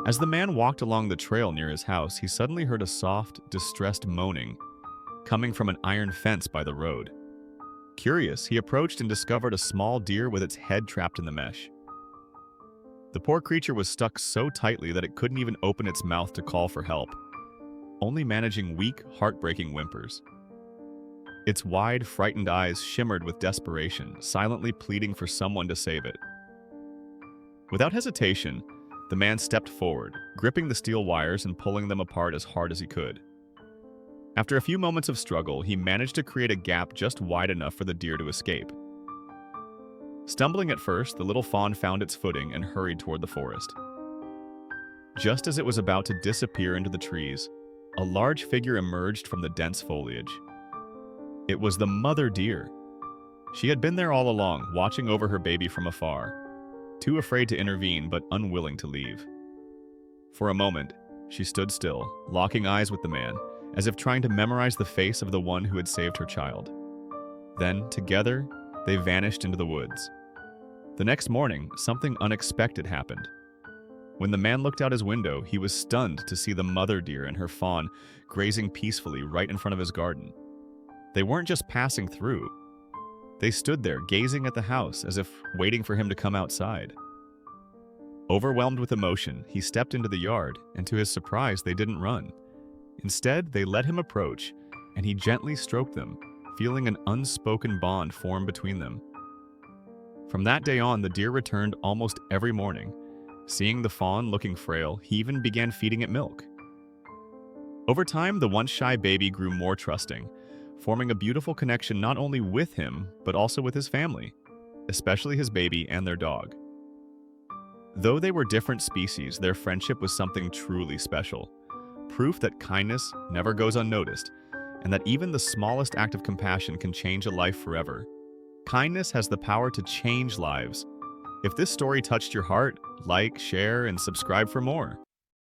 As the man walked along the trail near his house, he suddenly heard a soft, distressed moaning coming from an iron fence by the road. Curious, he approached and discovered a small deer with its head trapped in the mesh. The poor creature was stuck so tightly that it couldn't even open its mouth to call for help, only managing weak, heartbreaking whimpers. Its wide, frightened eyes shimmered with desperation, silently pleading for someone to save it. Without hesitation, the man stepped forward, gripping the steel wires and pulling them apart as hard as he could. After a few moments of struggle, he managed to create a gap just wide enough for the deer to escape. Stumbling at first, the little fawn found its footing and hurried toward the forest. Just as it was about to disappear into the trees, a large figure emerged from the dense foliage. It was the mother deer. She had been there all along, watching over her baby from afar, too afraid to intervene but unwilling to leave. For a moment, she stood still, locking eyes with the man, as if trying to memorize the face of the one who had saved her child. Then, together, they vanished into the woods. The next morning, something unexpected happened. When the man looked out his window, he was stunned to see the mother deer and her fawn grazing peacefully right in front of his garden. They weren't just passing through. They stood there, gazing at the house, as if waiting for him to come outside. Overwhelmed with emotion, he stepped into the yard, and to his surprise, they didn't run. Instead, they let him approach, and he gently stroked them, feeling an unspoken bond form between them. From that day on, the deer returned almost every morning. Seeing the fawn looking frail, he even began feeding it milk. Over time, the once shy baby grew more trusting, forming a beautiful connection not only with him, but also with his family, especially his baby and their dog. Though they were different species, their friendship was something truly special. Proof that kindness never goes unnoticed, and that even the smallest act of compassion can change a life forever. Kindness has the power to change lives. If this story touched your heart, like, share, and subscribe for more.